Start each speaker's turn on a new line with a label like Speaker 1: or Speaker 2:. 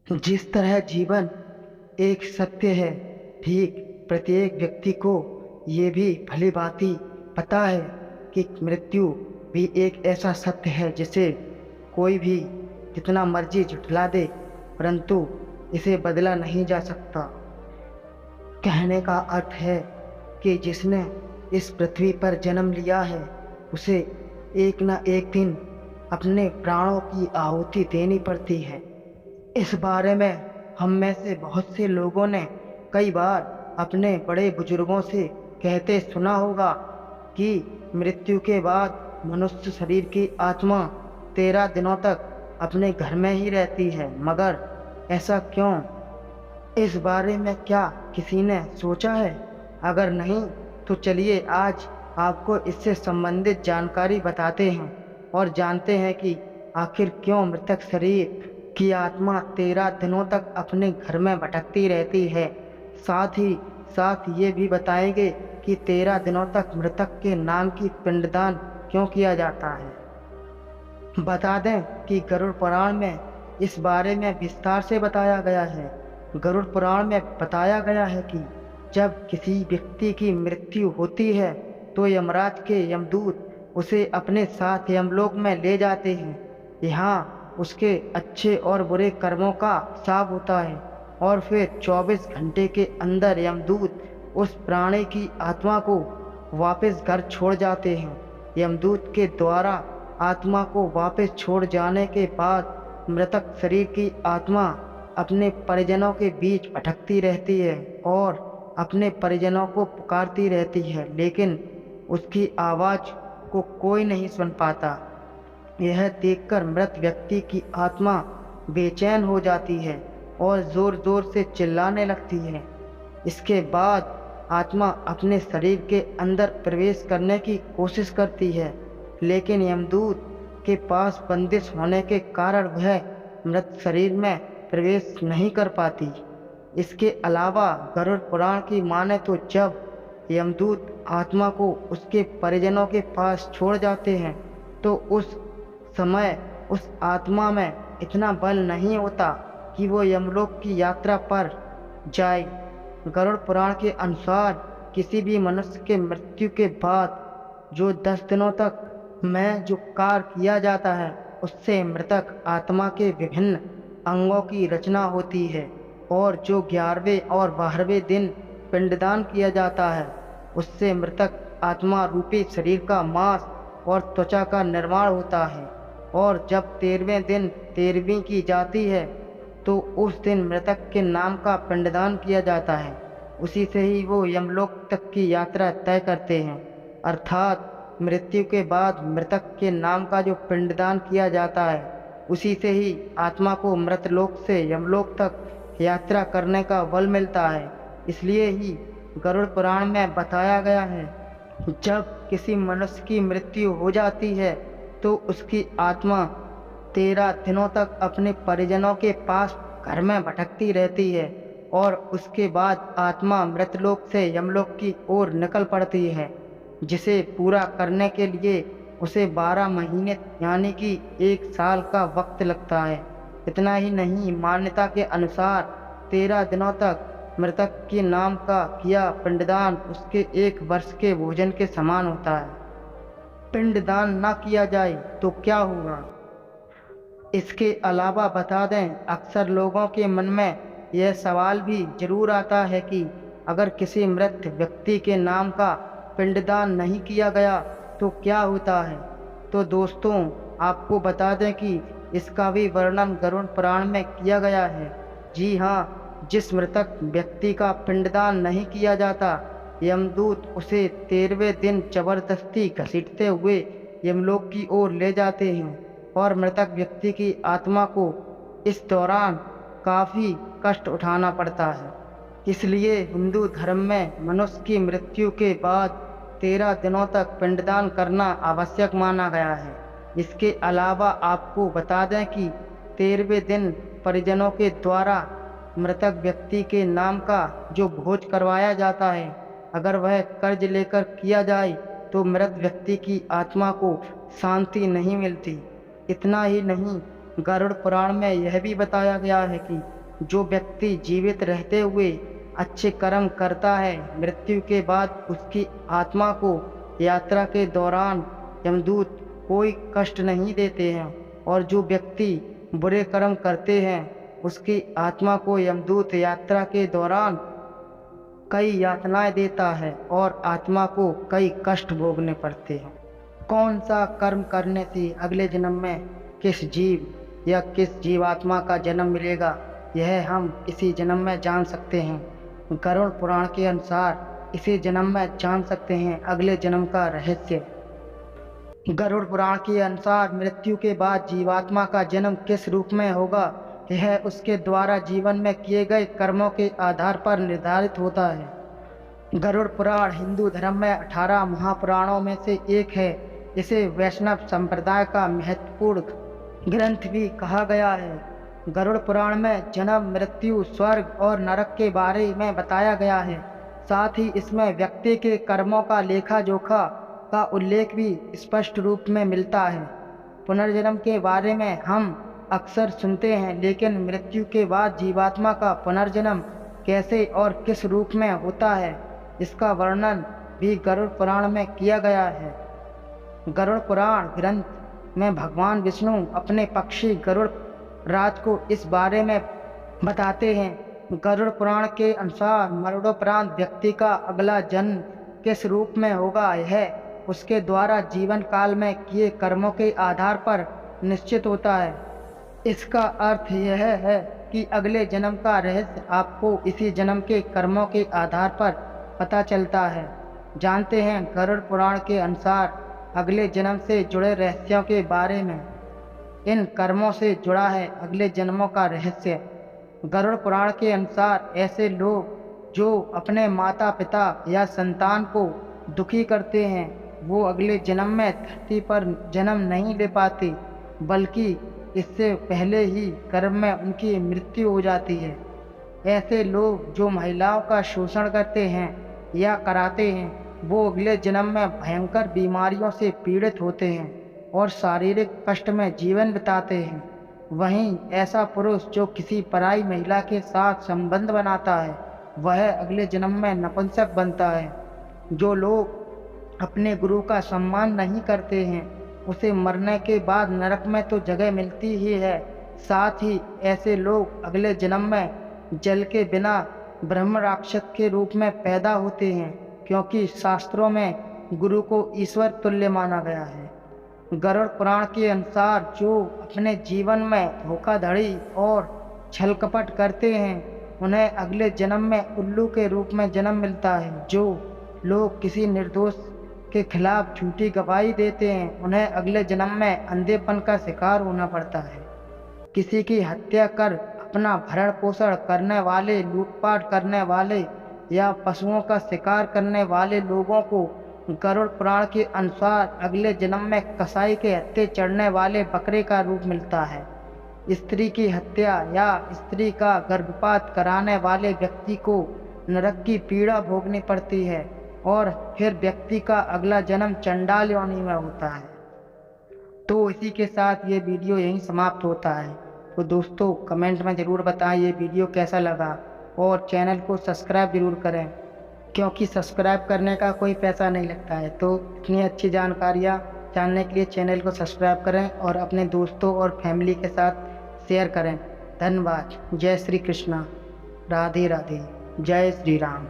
Speaker 1: जिस तरह जीवन एक सत्य है, ठीक प्रत्येक व्यक्ति को ये भी भली भांति पता है कि मृत्यु भी एक ऐसा सत्य है जिसे कोई भी जितना मर्जी झुठला दे, परंतु इसे बदला नहीं जा सकता। कहने का अर्थ है कि जिसने इस पृथ्वी पर जन्म लिया है, उसे एक न एक दिन अपने प्राणों की आहुति देनी पड़ती है। इस बारे में हम में से बहुत से लोगों ने कई बार अपने बड़े बुजुर्गों से कहते सुना होगा कि मृत्यु के बाद मनुष्य शरीर की आत्मा 13 दिनों तक अपने घर में ही रहती है। मगर ऐसा क्यों? इस बारे में क्या किसी ने सोचा है? अगर नहीं तो चलिए आज आपको इससे संबंधित जानकारी बताते हैं और जानते हैं कि आखिर क्यों मृतक शरीर की आत्मा 13 दिनों तक अपने घर में भटकती रहती है। साथ ही साथ ये भी बताएंगे कि 13 दिनों तक मृतक के नाम की पिंडदान क्यों किया जाता है। बता दें कि गरुड़ पुराण में इस बारे में विस्तार से बताया गया है। गरुड़ पुराण में बताया गया है कि जब किसी व्यक्ति की मृत्यु होती है तो यमराज के यमदूत उसे अपने साथ यमलोक में ले जाते हैं। यहाँ उसके अच्छे और बुरे कर्मों का हिसाब होता है और फिर 24 घंटे के अंदर यमदूत उस प्राणी की आत्मा को वापस घर छोड़ जाते हैं। यमदूत के द्वारा आत्मा को वापस छोड़ जाने के बाद मृतक शरीर की आत्मा अपने परिजनों के बीच भटकती रहती है और अपने परिजनों को पुकारती रहती है, लेकिन उसकी आवाज़ को कोई नहीं सुन पाता। यह देखकर मृत व्यक्ति की आत्मा बेचैन हो जाती है और ज़ोर ज़ोर से चिल्लाने लगती है। इसके बाद आत्मा अपने शरीर के अंदर प्रवेश करने की कोशिश करती है, लेकिन यमदूत के पास बंदिश होने के कारण वह मृत शरीर में प्रवेश नहीं कर पाती। इसके अलावा गरुड़ पुराण की माने तो जब यमदूत आत्मा को उसके परिजनों के पास छोड़ जाते हैं तो उस समय उस आत्मा में इतना बल नहीं होता कि वो यमलोक की यात्रा पर जाए। गरुड़ पुराण के अनुसार किसी भी मनुष्य के मृत्यु के बाद जो 10 दिनों तक में जो कार्य किया जाता है उससे मृतक आत्मा के विभिन्न अंगों की रचना होती है और जो 11वें और 12वें दिन पिंडदान किया जाता है उससे मृतक आत्मा रूपी शरीर का मांस और त्वचा का निर्माण होता है। और जब 13वें दिन 13वीं की जाती है तो उस दिन मृतक के नाम का पिंडदान किया जाता है। उसी से ही वो यमलोक तक की यात्रा तय करते हैं। अर्थात मृत्यु के बाद मृतक के नाम का जो पिंडदान किया जाता है उसी से ही आत्मा को मृतलोक से यमलोक तक यात्रा करने का बल मिलता है। इसलिए ही गरुड़ पुराण में बताया गया है जब किसी मनुष्य की मृत्यु हो जाती है तो उसकी आत्मा 13 दिनों तक अपने परिजनों के पास घर में भटकती रहती है और उसके बाद आत्मा मृतलोक से यमलोक की ओर निकल पड़ती है, जिसे पूरा करने के लिए उसे 12 महीने यानी कि 1 साल का वक्त लगता है। इतना ही नहीं, मान्यता के अनुसार 13 दिनों तक मृतक के नाम का किया पिंडदान उसके 1 वर्ष के भोजन के समान होता है। पिंडदान न किया जाए तो क्या होगा? इसके अलावा बता दें, अक्सर लोगों के मन में यह सवाल भी जरूर आता है कि अगर किसी मृत व्यक्ति के नाम का पिंडदान नहीं किया गया तो क्या होता है। तो दोस्तों, आपको बता दें कि इसका भी वर्णन गरुड़ पुराण में किया गया है। जी हाँ, जिस मृतक व्यक्ति का पिंडदान नहीं किया जाता, यमदूत उसे 13वें दिन जबरदस्ती घसीटते हुए यमलोक की ओर ले जाते हैं और मृतक व्यक्ति की आत्मा को इस दौरान काफ़ी कष्ट उठाना पड़ता है। इसलिए हिंदू धर्म में मनुष्य की मृत्यु के बाद 13 दिनों तक पिंडदान करना आवश्यक माना गया है। इसके अलावा आपको बता दें कि 13वें दिन परिजनों के द्वारा मृतक व्यक्ति के नाम का जो भोज करवाया जाता है, अगर वह कर्ज लेकर किया जाए तो मृत व्यक्ति की आत्मा को शांति नहीं मिलती। इतना ही नहीं, गरुड़ पुराण में यह भी बताया गया है कि जो व्यक्ति जीवित रहते हुए अच्छे कर्म करता है, मृत्यु के बाद उसकी आत्मा को यात्रा के दौरान यमदूत कोई कष्ट नहीं देते हैं, और जो व्यक्ति बुरे कर्म करते हैं उसकी आत्मा को यमदूत यात्रा के दौरान कई यातनाएं देता है और आत्मा को कई कष्ट भोगने पड़ते हैं। कौन सा कर्म करने से अगले जन्म में किस जीव या किस जीवात्मा का जन्म मिलेगा, यह हम इसी जन्म में जान सकते हैं। गरुड़ पुराण के अनुसार इसी जन्म में जान सकते हैं अगले जन्म का रहस्य। गरुड़ पुराण के अनुसार मृत्यु के बाद जीवात्मा का जन्म किस रूप में होगा, यह उसके द्वारा जीवन में किए गए कर्मों के आधार पर निर्धारित होता है। गरुड़ पुराण हिंदू धर्म में 18 महापुराणों में से एक है। इसे वैष्णव संप्रदाय का महत्वपूर्ण ग्रंथ भी कहा गया है। गरुड़ पुराण में जन्म, मृत्यु, स्वर्ग और नरक के बारे में बताया गया है। साथ ही इसमें व्यक्ति के कर्मों का लेखा जोखा का उल्लेख भी स्पष्ट रूप में मिलता है। पुनर्जन्म के बारे में हम अक्सर सुनते हैं, लेकिन मृत्यु के बाद जीवात्मा का पुनर्जन्म कैसे और किस रूप में होता है, इसका वर्णन भी गरुड़ पुराण में किया गया है। गरुड़ पुराण ग्रंथ में भगवान विष्णु अपने पक्षी गरुड़ राज को इस बारे में बताते हैं। गरुड़ पुराण के अनुसार मरणोपरांत व्यक्ति का अगला जन्म किस रूप में होगा, यह उसके द्वारा जीवन काल में किए कर्मों के आधार पर निश्चित होता है। इसका अर्थ यह है कि अगले जन्म का रहस्य आपको इसी जन्म के कर्मों के आधार पर पता चलता है। जानते हैं गरुड़ पुराण के अनुसार अगले जन्म से जुड़े रहस्यों के बारे में। इन कर्मों से जुड़ा है अगले जन्मों का रहस्य। गरुड़ पुराण के अनुसार ऐसे लोग जो अपने माता पिता या संतान को दुखी करते हैं, वो अगले जन्म में धरती पर जन्म नहीं ले पाते, बल्कि इससे पहले ही कर्म में उनकी मृत्यु हो जाती है। ऐसे लोग जो महिलाओं का शोषण करते हैं या कराते हैं, वो अगले जन्म में भयंकर बीमारियों से पीड़ित होते हैं और शारीरिक कष्ट में जीवन बिताते हैं। वहीं ऐसा पुरुष जो किसी पराई महिला के साथ संबंध बनाता है, वह अगले जन्म में नपुंसक बनता है। जो लोग अपने गुरु का सम्मान नहीं करते हैं, उसे मरने के बाद नरक में तो जगह मिलती ही है, साथ ही ऐसे लोग अगले जन्म में जल के बिना ब्रह्म राक्षस के रूप में पैदा होते हैं, क्योंकि शास्त्रों में गुरु को ईश्वर तुल्य माना गया है। गरुड़ पुराण के अनुसार जो अपने जीवन में धोखाधड़ी और छल कपट करते हैं, उन्हें अगले जन्म में उल्लू के रूप में जन्म मिलता है। जो लोग किसी निर्दोष के खिलाफ झूठी गवाही देते हैं, उन्हें अगले जन्म में अंधेपन का शिकार होना पड़ता है। किसी की हत्या कर अपना भरण पोषण करने वाले, लूटपाट करने वाले या पशुओं का शिकार करने वाले लोगों को गरुड़ पुराण के अनुसार अगले जन्म में कसाई के हत्थे चढ़ने वाले बकरे का रूप मिलता है। स्त्री की हत्या या स्त्री का गर्भपात कराने वाले व्यक्ति को नरक की पीड़ा भोगनी पड़ती है और फिर व्यक्ति का अगला जन्म चंडाल योनि में होता है। तो इसी के साथ ये वीडियो यहीं समाप्त होता है। तो दोस्तों कमेंट में ज़रूर बताएं ये वीडियो कैसा लगा, और चैनल को सब्सक्राइब ज़रूर करें, क्योंकि सब्सक्राइब करने का कोई पैसा नहीं लगता है। तो इतनी अच्छी जानकारियाँ जानने के लिए चैनल को सब्सक्राइब करें और अपने दोस्तों और फैमिली के साथ शेयर करें। धन्यवाद। जय श्री कृष्णा। राधे राधे। जय श्री राम।